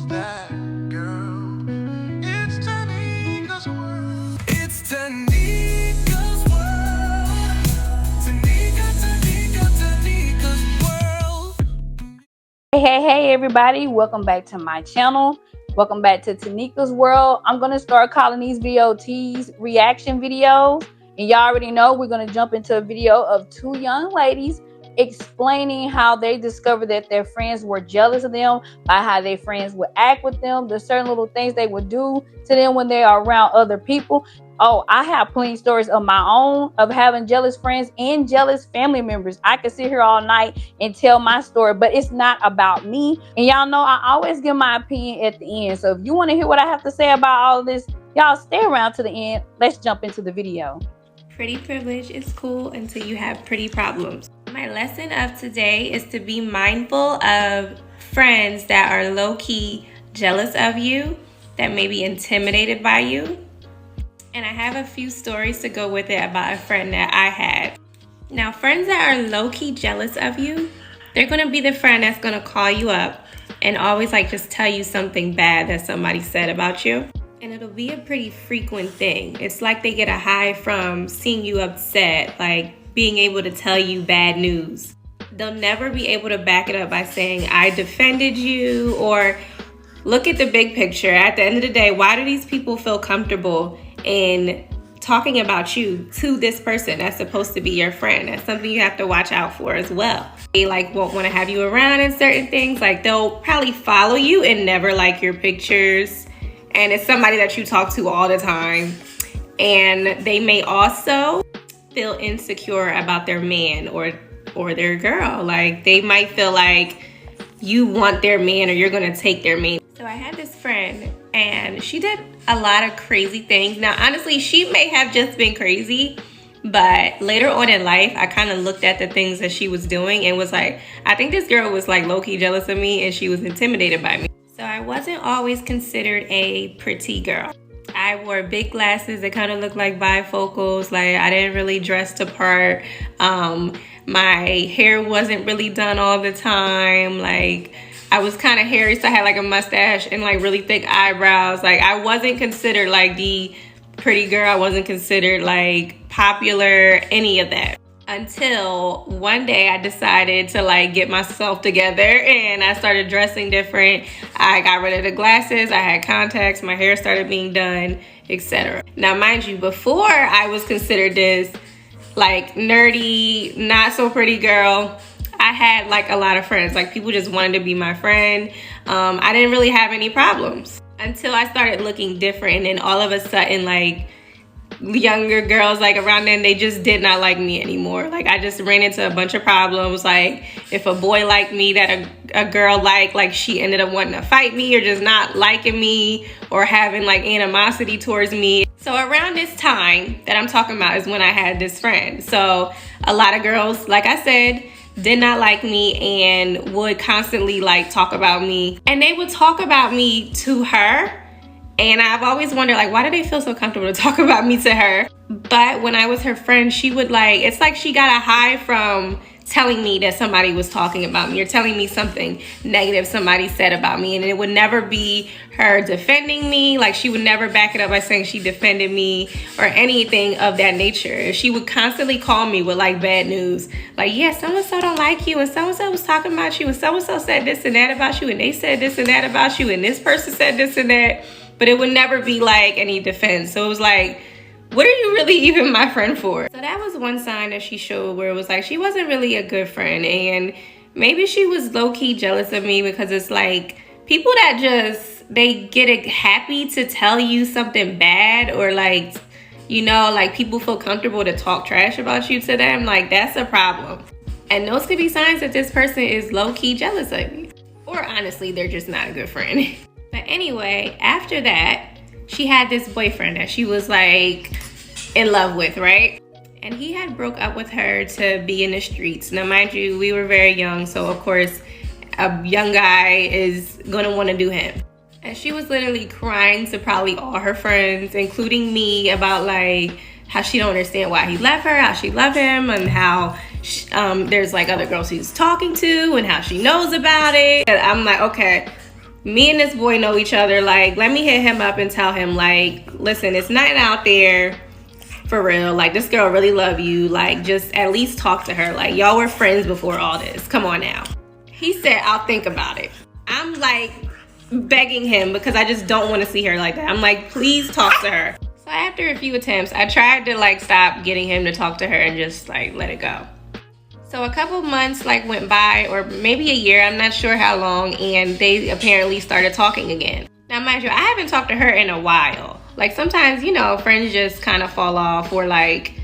Who's that girl? It's Tanika's world. It's Tanika's world. Tanika's world. Hey everybody, welcome back to my channel. Welcome back to Tanika's world. I'm gonna start calling these VOTs reaction videos, and y'all already know we're gonna jump into a video of two young ladies explaining how they discovered that their friends were jealous of them, by how their friends would act with them, the certain little things they would do to them when they are around other people. Oh, I have plenty of stories of my own of having jealous friends and jealous family members. I could sit here all night and tell my story, but it's not about me. And y'all know I always give my opinion at the end. So if you want to hear what I have to say about all of this, y'all stay around to the end. Let's jump into the video. Pretty privilege is cool until you have pretty problems. My lesson of today is to be mindful of friends that are low-key jealous of you, that may be intimidated by you. And I have a few stories to go with it about a friend that I had. Now, friends that are low-key jealous of you, they're gonna be the friend that's gonna call you up and always just tell you something bad that somebody said about you. And it'll be a pretty frequent thing. It's like they get a high from seeing you upset, like being able to tell you bad news. They'll never be able to back it up by saying, I defended you, or look at the big picture. At the end of the day, why do these people feel comfortable in talking about you to this person that's supposed to be your friend? That's something you have to watch out for as well. They won't want to have you around in certain things. They'll probably follow you and never like your pictures. And it's somebody that you talk to all the time. And they may also feel insecure about their man or their girl. They might feel like you want their man or you're gonna take their man. So I had this friend and she did a lot of crazy things. Now, honestly, she may have just been crazy, but later on in life, I kind of looked at the things that she was doing and was like, I think this girl was low-key jealous of me and she was intimidated by me. So I wasn't always considered a pretty girl. I wore big glasses that kind of looked like bifocals. I didn't really dress to part. My hair wasn't really done all the time. I was kind of hairy, so I had a mustache and really thick eyebrows. I wasn't considered the pretty girl. I wasn't considered popular, any of that. Until one day I decided to get myself together and I started dressing different. I got rid of the glasses, I had contacts, my hair started being done, etc. Now, mind you, before I was considered this nerdy, not so pretty girl, I had a lot of friends. People just wanted to be my friend. I didn't really have any problems until I started looking different, and then all of a sudden younger girls around then, they just did not like me anymore. I just ran into a bunch of problems. If a boy liked me that a girl liked, she ended up wanting to fight me or just not liking me or having animosity towards me. So around this time that I'm talking about is when I had this friend. So a lot of girls, like I said, did not like me and would constantly talk about me, and they would talk about me to her. And I've always wondered, why do they feel so comfortable to talk about me to her? But when I was her friend, she would it's like she got a high from telling me that somebody was talking about me or telling me something negative somebody said about me. And it would never be her defending me. She would never back it up by saying she defended me or anything of that nature. She would constantly call me with bad news. Yeah, so-and-so don't like you, and so-and-so was talking about you, and so-and-so said this and that about you, and they said this and that about you, and this person said this and that. But it would never be any defense. So it was what are you really even my friend for? So that was one sign that she showed where it was she wasn't really a good friend. And maybe she was low-key jealous of me because it's people that they get happy to tell you something bad, or people feel comfortable to talk trash about you to them. That's a problem. And those could be signs that this person is low-key jealous of you. Or honestly, they're just not a good friend. But anyway, after that, she had this boyfriend that she was in love with, right? And he had broke up with her to be in the streets. Now, mind you, we were very young, so of course, a young guy is gonna wanna do him. And she was literally crying to probably all her friends, including me, about how she don't understand why he left her, how she loved him, and how there's other girls he's talking to, and how she knows about it. And I'm okay, Me and this boy know each other. Like, let me hit him up and tell him, like, listen, it's nothing out there for real. Like, this girl really love you. Like, just at least talk to her. Like, y'all were friends before all this. Come on now. He said, I'll think about it. I'm like begging him because I just don't want to see her like that. I'm like, please talk to her. So after a few attempts, I tried to like stop getting him to talk to her and just like let it go. So a couple months like went by, or maybe a year, I'm not sure how long, and they apparently started talking again. Now mind you, I haven't talked to her in a while. Like sometimes, you know, friends just kind of fall off, or like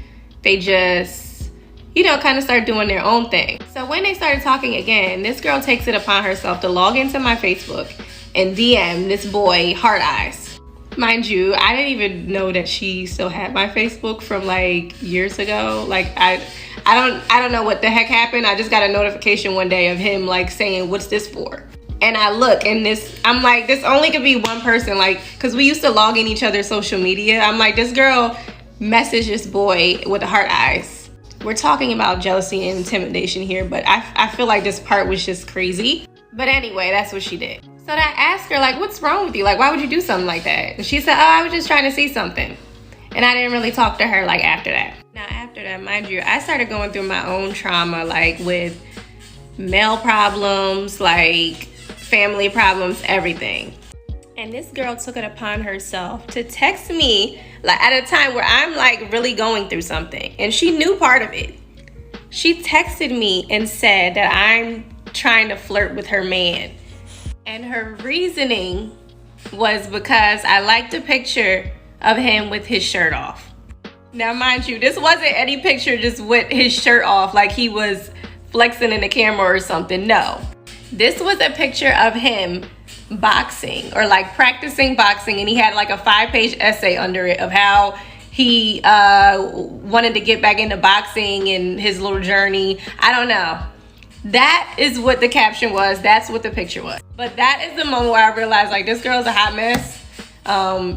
they just, you know, kind of start doing their own thing. So when they started talking again, this girl takes it upon herself to log into my Facebook and DM this boy heart eyes. Mind you, I didn't even know that she still had my Facebook from like years ago. Like I don't know what the heck happened. I just got a notification one day of him like saying, "What's this for?" And I look, and I'm like, this only could be one person, like, because we used to log in each other's social media. I'm like, this girl messaged this boy with the heart eyes. We're talking about jealousy and intimidation here, but I feel like this part was just crazy. But anyway, that's what she did. So I asked her, like, what's wrong with you? Like, why would you do something like that? And she said, oh, I was just trying to see something. And I didn't really talk to her, like, after that. Now, after that, mind you, I started going through my own trauma, like, with male problems, like, family problems, everything. And this girl took it upon herself to text me, like, at a time where I'm, like, really going through something. And she knew part of it. She texted me and said that I'm trying to flirt with her man. And her reasoning was because I liked a picture of him with his shirt off. Now, mind you, this wasn't any picture just with his shirt off, like he was flexing in the camera or something. No, this was a picture of him boxing, or like practicing boxing, and he had like a 5-page essay under it of how he wanted to get back into boxing and his little journey. I don't know. That is what the caption was. That's what the picture was. But that is the moment where I realized, like, this girl's a hot mess.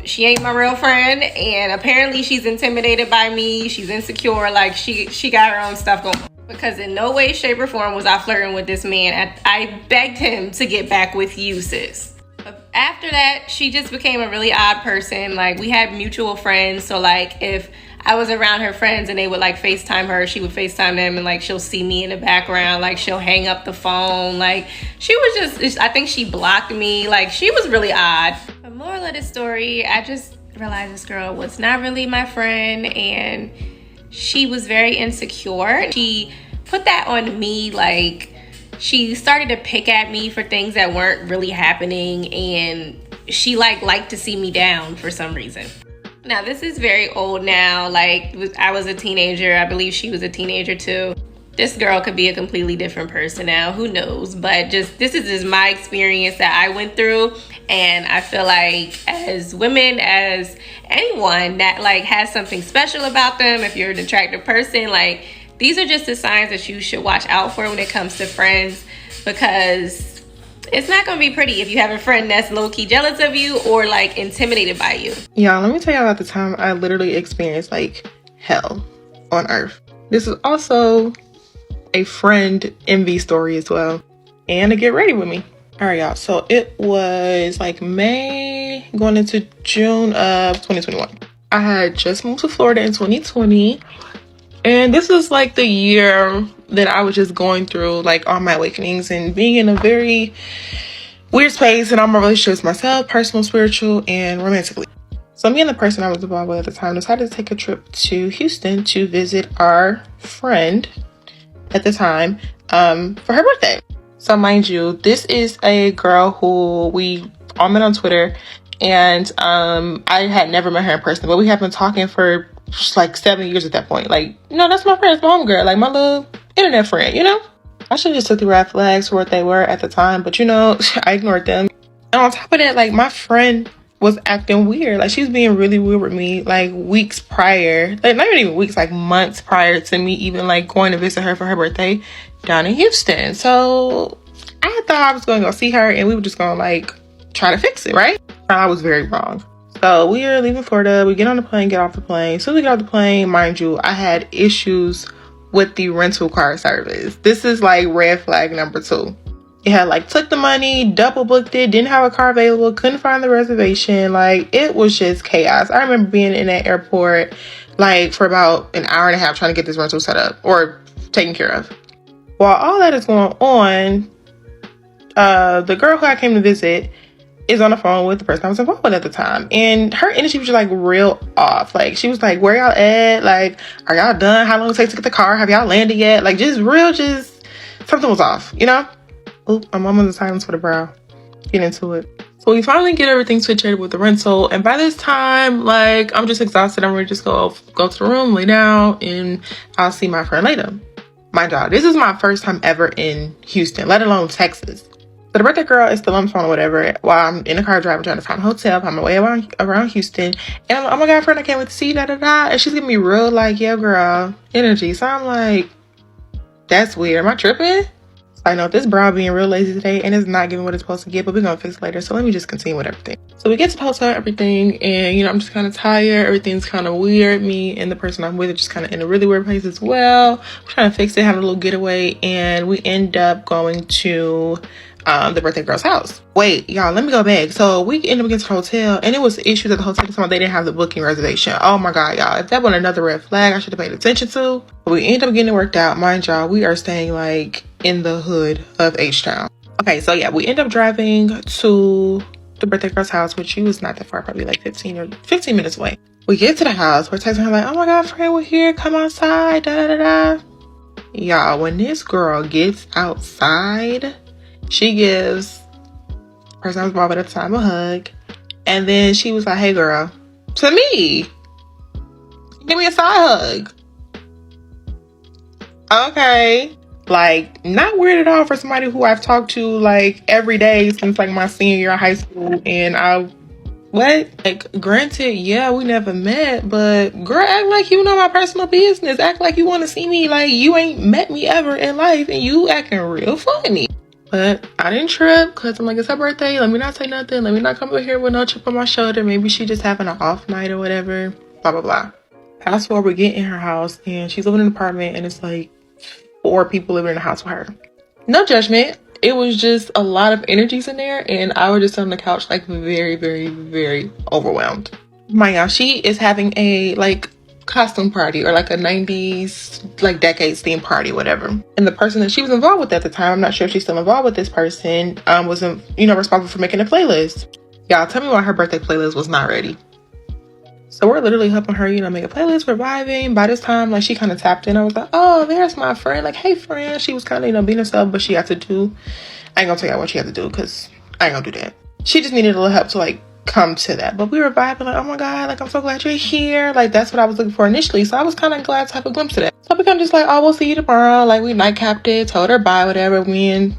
She ain't my real friend, and apparently she's intimidated by me. She's insecure. Like, she got her own stuff going on. Because in no way, shape, or form was I flirting with this man. I begged him to get back with you, sis. But after that, she just became a really odd person. Like, we had mutual friends, so like if I was around her friends and they would like FaceTime her, she would FaceTime them, and like she'll see me in the background, like she'll hang up the phone. Like, she was just, I think she blocked me. Like, she was really odd. But moral of the story, I just realized this girl was not really my friend, and she was very insecure. She put that on me. Like, she started to pick at me for things that weren't really happening, and she liked to see me down for some reason. Now, this is very old now. Like, I was a teenager. I believe she was a teenager too. This girl could be a completely different person now. Who knows? But this is just my experience that I went through. And I feel like as women, as anyone that like has something special about them, if you're an attractive person, like, these are just the signs that you should watch out for when it comes to friends, because it's not gonna be pretty if you have a friend that's low-key jealous of you or like intimidated by you. Y'all, let me tell y'all about the time I literally experienced like hell on earth. This is also a friend envy story as well. And to get ready with me. All right, y'all. So it was like May going into June of 2021. I had just moved to Florida in 2020. And this was like the year that I was just going through like all my awakenings and being in a very weird space in all my relationships, myself, personal, spiritual, and romantically. So me and the person I was involved with at the time decided to take a trip to Houston to visit our friend at the time for her birthday. So mind you, this is a girl who we all met on Twitter, and I had never met her in person, but we had been talking for like 7 years at that point. Like, you know, that's my friend, my homegirl, like my little internet friend, you know? I should have just took the red flags for what they were at the time, but you know, I ignored them. And on top of that, like, my friend was acting weird. Like, she was being really weird with me like weeks prior, like not even weeks, like months prior to me even like going to visit her for her birthday down in Houston. So I thought I was going to go see her and we were just going to like try to fix it, right? I was very wrong. So we are leaving Florida. We get on the plane, get off the plane. So we get off the plane, mind you, I had issues with the rental car service. This is like red flag number 2. It had like took the money, double booked it, didn't have a car available, couldn't find the reservation. Like, it was just chaos. I remember being in that airport like for about an hour and a half trying to get this rental set up or taken care of. While all that is going on, the girl who I came to visit is on the phone with the person I was involved with at the time, and her energy was just like real off. Like, she was like, where y'all at? Like, are y'all done? How long it take to get the car? Have y'all landed yet? Like, just something was off, you know? Oh, my mama's silence for the brow. Get into it. So we finally get everything situated with the rental, and by this time, like, I'm just exhausted. I'm ready to just go to the room, lay down, and I'll see my friend later. Mind y'all, this is my first time ever in Houston, let alone Texas. So the birthday girl is still on the phone or whatever while I'm in the car driving, trying to find a hotel, find my way around Houston. And I'm like, oh my God, friend, I can't wait to see you, da da da. And she's giving me real, like, yeah, girl, energy. So I'm like, that's weird. Am I tripping? So I know this brow being real lazy today and it's not giving what it's supposed to get, but we're going to fix it later. So let me just continue with everything. So we get to the hotel, everything, and, you know, I'm just kind of tired. Everything's kind of weird. Me and the person I'm with are just kind of in a really weird place as well. We're trying to fix it, having a little getaway, and we end up going to the birthday girl's house. Wait, y'all, let me go back. So we ended up getting to the hotel, and it was issues at the hotel. They didn't have the booking reservation. Oh my God, y'all. If that wasn't another red flag I should have paid attention to. But we ended up getting it worked out. Mind y'all, we are staying like in the hood of H-Town. Okay, so yeah, we end up driving to the birthday girl's house, which she was not that far, probably like 15 minutes away. We get to the house, we're texting her like, oh my God, friend, we're here, come outside, da da da da. Y'all, when this girl gets outside, she gives the person I was involved with at the time a hug, and then she was like, hey girl, to me, give me a side hug. Okay. Like, not weird at all for somebody who I've talked to like every day since like my senior year of high school. And like, granted, yeah, we never met, but girl, act like you know my personal business. Act like you want to see me. Like, you ain't met me ever in life and you acting real funny. But I didn't trip because I'm like, it's her birthday. Let me not say nothing. Let me not come over here with no chip on my shoulder. Maybe she just having an off night or whatever. Blah, blah, blah. Fast forward, we get in her house and she's living in an apartment and it's like 4 people living in the house with her. No judgment. It was just a lot of energies in there, and I was just on the couch like very, very, very overwhelmed. My God, she is having a like costume party or like a 90s like decades theme party, whatever. And the person that she was involved with at the time, I'm not sure if she's still involved with this person, wasn't, you know, responsible for making a playlist. Y'all, tell me why her birthday playlist was not ready. So we're literally helping her, you know, make a playlist, we're vibing. By this time, like, she kind of tapped in. I was like, oh, there's my friend. Like, hey, friend. She was kind of, you know, being herself, but she had to do, I ain't gonna tell y'all what she had to do because I ain't gonna do that. She just needed a little help to, like, come to that. But we were vibing like, oh my God, like, I'm so glad you're here. Like, that's what I was looking for initially. So I was kind of glad to have a glimpse of that. So we kind of just like, oh, we'll see you tomorrow. Like, we night capped it, told her bye, whatever. Me and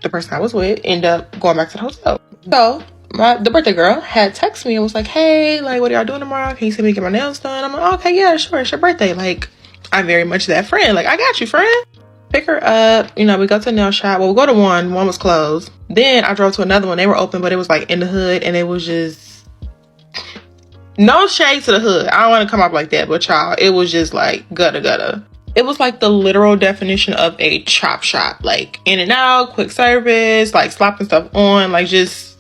the person I was with ended up going back to the hotel. So the birthday girl had texted me and was like, hey, like, what are y'all doing tomorrow? Can you see me get my nails done? I'm like, okay, yeah, sure, it's your birthday. Like, I'm very much that friend. Like, I got you, friend. Pick her up, you know, we go to a nail shop. Well, we go to one was closed. Then I drove to another one. They were open, but it was like in the hood, and it was just no shade to the hood. I don't want to come up like that, but y'all, it was just like gutter. It was like the literal definition of a chop shop, like in and out, quick service, like slapping stuff on, like just.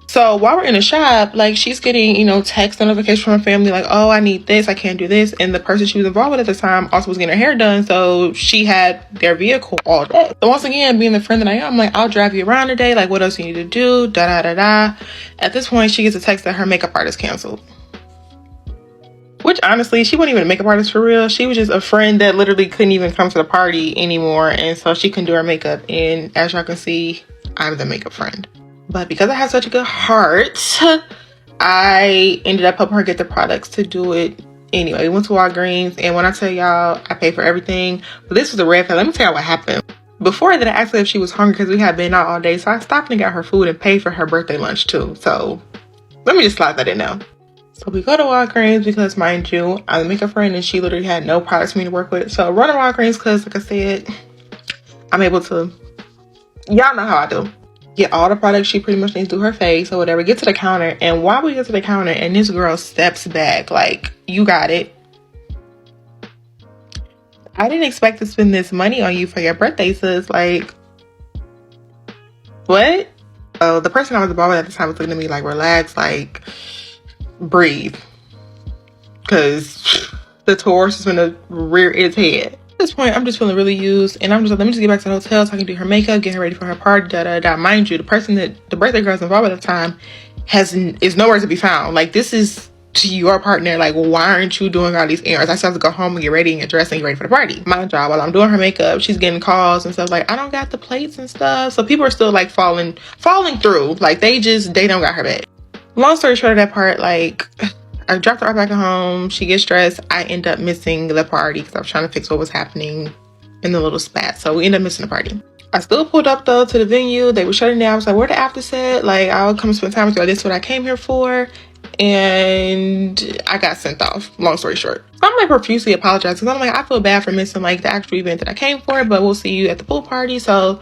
So while we're in the shop, like, she's getting, you know, text notifications from her family, like, oh, I need this, I can't do this. And the person she was involved with at the time also was getting her hair done, so she had their vehicle all day. So once again, being the friend that I am, I'm like, I'll drive you around today, like, what else you need to do, da-da-da-da. At this point, she gets a text that her makeup artist canceled. Which, honestly, she wasn't even a makeup artist for real. She was just a friend that literally couldn't even come to the party anymore, and so she couldn't do her makeup. And as y'all can see, I'm the makeup friend. But because I have such a good heart, I ended up helping her get the products to do it anyway. We went to Walgreens, and when I tell y'all, I paid for everything. But this was a red flag. Let me tell y'all what happened. Before that, I asked her if she was hungry because we had been out all day. So I stopped and got her food and paid for her birthday lunch too. So let me just slide that in now. So we go to Walgreens because, mind you, I'm a makeup friend and she literally had no products for me to work with. So run to Walgreens because, like I said, I'm able to, y'all know how I do. Get all the products she pretty much needs to do her face or whatever. Get to the counter, and while we get to the counter and this girl steps back like, you got it, I didn't expect to spend this money on you for your birthday, sis. Like, what? So the person I was involved with at the time was looking at me like, relax, like, breathe. Because the Taurus is going to rear its head. At this point, I'm just feeling really used. And I'm just like, let me just get back to the hotel so I can do her makeup, get her ready for her party, da-da-da. Mind you, the person that the birthday girl is involved with at the time is nowhere to be found. Like, this is to your partner. Like, why aren't you doing all these errands? I still have to go home and get ready and get dressed and get ready for the party. My job, while I'm doing her makeup, she's getting calls and stuff like, I don't got the plates and stuff. So people are still like falling through. Like, they don't got her back. Long story short of that part, like, I dropped her off back at home. She gets dressed. I end up missing the party because I was trying to fix what was happening in the little spat. So we end up missing the party. I still pulled up though to the venue. They were shutting down. I was like, where the after set? Like, I'll come spend time with you. This is what I came here for. And I got sent off. Long story short. So I'm like profusely apologizing. I'm like, I feel bad for missing like the actual event that I came for, but we'll see you at the pool party. So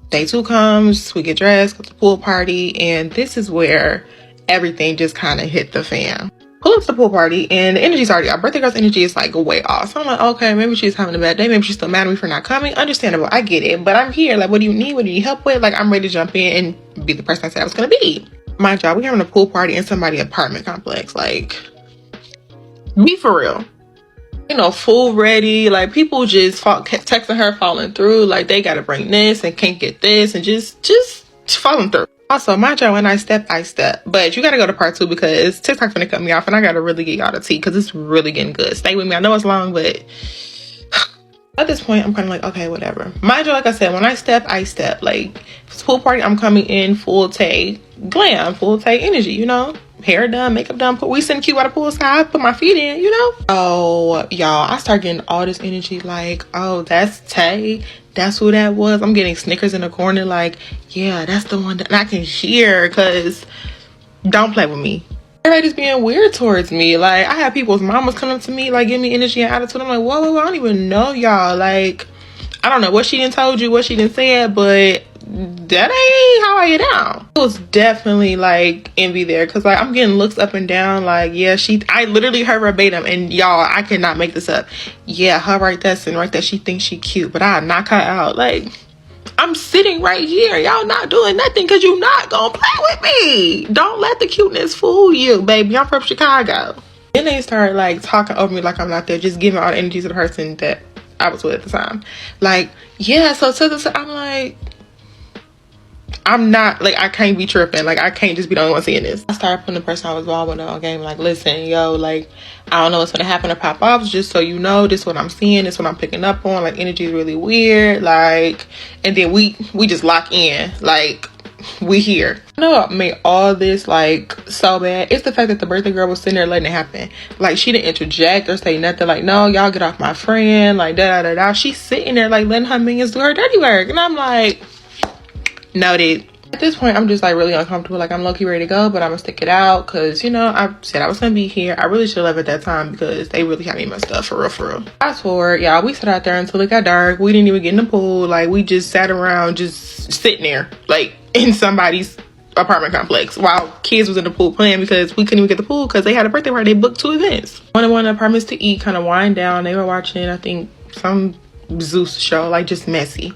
day 2 comes, we get dressed, go to the pool party, and this is where everything just kind of hit the fan. Pull up to the pool party, and the energy's already out. Birthday girl's energy is like way off. So I'm like, okay, maybe she's having a bad day. Maybe she's still mad at me for not coming. Understandable. I get it. But I'm here. Like, what do you need? What do you need help with? Like, I'm ready to jump in and be the person I said I was going to be. My job, we having a pool party in somebody's apartment complex. Like, be for real. You know, full ready. Like, people just texting her, falling through. Like, they got to bring this and can't get this and just falling through. Also, my job, when I step. But you got to go to part 2 because TikTok's gonna cut me off and I got to really get y'all the tea because it's really getting good. Stay with me. I know it's long, but at this point, I'm kind of like, okay, whatever. Mind you, like I said, when I step. Like, if it's a pool party, I'm coming in full Tay glam, full Tay energy, you know? Hair done, makeup done. We sitting cute by the poolside, put my feet in, you know? Oh, y'all, I start getting all this energy like, oh, that's Tay. That's who that was. I'm getting Snickers in the corner like, yeah, that's the one that I can hear because don't play with me. Everybody's being weird towards me. Like, I have people's mamas come up to me, like, give me energy and attitude. I'm like, whoa, I don't even know y'all. Like, I don't know what she done told you, what she done said, but that ain't how I get down. It was definitely, like, envy there. Because, like, I'm getting looks up and down. Like, yeah, I literally heard verbatim. And, y'all, I cannot make this up. Yeah, her right there, sitting right there. She thinks she cute. But I knock her out. Like, I'm sitting right here. Y'all not doing nothing because you not gonna play with me. Don't let the cuteness fool you, baby. I'm from Chicago. Then they start like talking over me like I'm not there, just giving all the energy to the person that I was with at the time. Like, yeah, so to the, I'm like, I'm not, like, I can't be tripping. Like, I can't just be the only one seeing this. I started putting the person I was involved with on game, like, listen, yo, like, I don't know what's gonna happen to pop off. Just so you know, this is what I'm seeing, this is what I'm picking up on. Like, energy is really weird. Like, and then we just lock in. Like, we here. I know I made all this, like, so bad. It's the fact that the birthday girl was sitting there letting it happen. Like, she didn't interject or say nothing. Like, no, y'all get off my friend. Like, da-da-da-da. She's sitting there, like, letting her minions do her dirty work. And I'm like, noted. At this point, I'm just like really uncomfortable. Like, I'm low-key ready to go, but I'm gonna stick it out because, you know, I said I was gonna be here. I really should have left at that time because they really had me messed up, for real. Fast forward, y'all, we sat out there until it got dark. We didn't even get in the pool. Like, we just sat around just sitting there, like, in somebody's apartment complex while kids was in the pool playing because we couldn't even get the pool because they had a birthday party. They booked 2 events. One of the apartments to eat, kind of wind down. They were watching, I think, some Zeus show, like, just messy.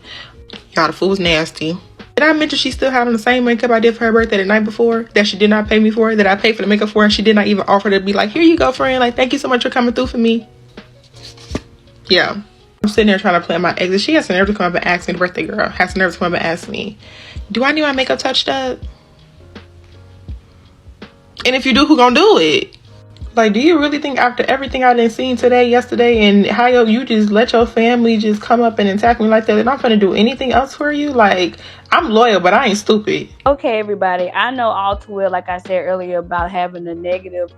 Y'all, the food was nasty. Did I mention she's still having the same makeup I did for her birthday the night before that she did not pay me for, that I paid for the makeup for, and she did not even offer to be like, here you go, friend. Like, thank you so much for coming through for me. Yeah. I'm sitting there trying to plan my exit. She has the nerve to come up and ask me, the birthday girl has the nerve to come up and ask me, do I need my makeup touched up? And if you do, who gonna do it? Like, do you really think after everything I done seen today, yesterday, and how you just let your family just come up and attack me like that, and I'm gonna do anything else for you? Like, I'm loyal, but I ain't stupid. Okay, everybody, I know all too well, like I said earlier, about having the negative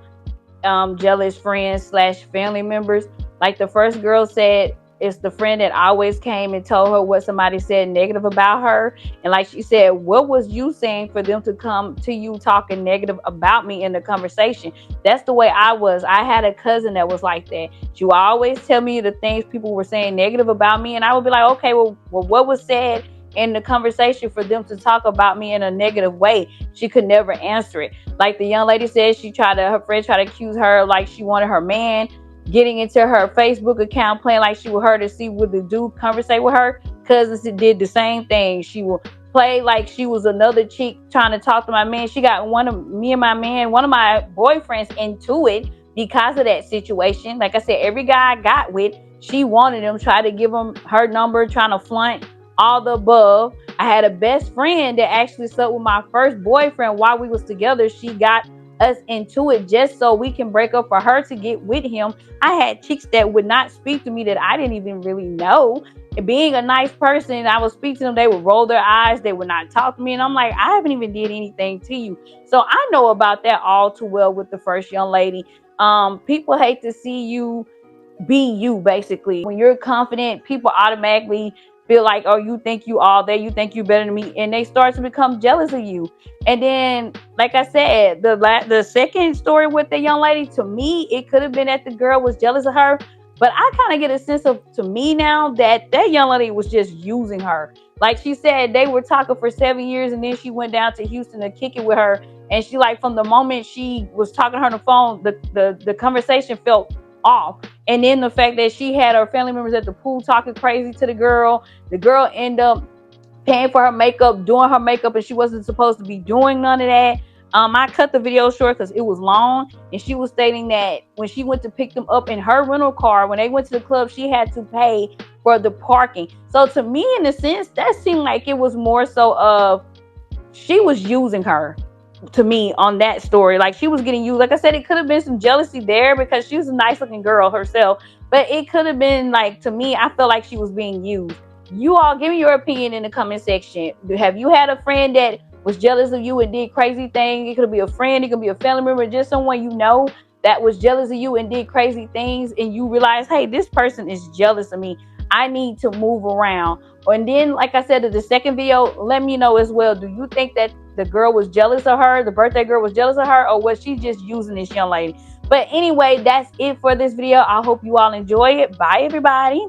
jealous friends slash family members. Like the first girl said, it's the friend that always came and told her what somebody said negative about her. And like she said, what was you saying for them to come to you talking negative about me in the conversation? That's the way I was. I had a cousin that was like that. She would always tell me the things people were saying negative about me, and I would be like, okay, well what was said in the conversation for them to talk about me in a negative way? She could never answer it. Like the young lady said, her friend tried to accuse her like she wanted her man, getting into her Facebook account, playing like she was her to see would the dude conversate with her. Cousins did the same thing. She will played like she was another chick trying to talk to my man. She got one of my boyfriends into it because of that situation. Like I said, every guy I got with, she wanted him, tried to give him her number, trying to flaunt all the above. I had a best friend that actually slept with my first boyfriend while we was together. She got us into it just so we can break up for her to get with him. I had chicks that would not speak to me that I didn't even really know. And being a nice person, I would speak to them, they would roll their eyes, they would not talk to me, and I'm like, I haven't even did anything to you. So I know about that all too well with the first young lady. People hate to see you be you. Basically, when you're confident, people automatically feel like, oh, you think you all there, you think you better than me, and they start to become jealous of you. And then, like I said, the second story with the young lady, to me, it could have been that the girl was jealous of her, but I kind of get a sense of, to me now, that that young lady was just using her. Like she said, they were talking for 7 years, and then she went down to Houston to kick it with her. And she, like, from the moment she was talking to her on the phone, the conversation felt off. And then the fact that she had her family members at the pool talking crazy to the girl ended up paying for her makeup, doing her makeup, and she wasn't supposed to be doing none of that. I cut the video short because it was long, and she was stating that when she went to pick them up in her rental car, when they went to the club, she had to pay for the parking. So to me, in a sense, that seemed like it was more so of she was using her, to me, on that story. Like, she was getting used. Like I said, it could have been some jealousy there because she was a nice looking girl herself, but it could have been, like, to me, I felt like she was being used. You all give me your opinion in the comment section. Have you had a friend that was jealous of you and did crazy things? It could be a friend, it could be a family member, just someone you know that was jealous of you and did crazy things, and you realize, hey, this person is jealous of me, I need to move around. And then, like I said in the second video, let me know as well, do you think that the girl was jealous of her, the birthday girl was jealous of her, or was she just using this young lady? But anyway, that's it for this video. I hope you all enjoy it. Bye, everybody.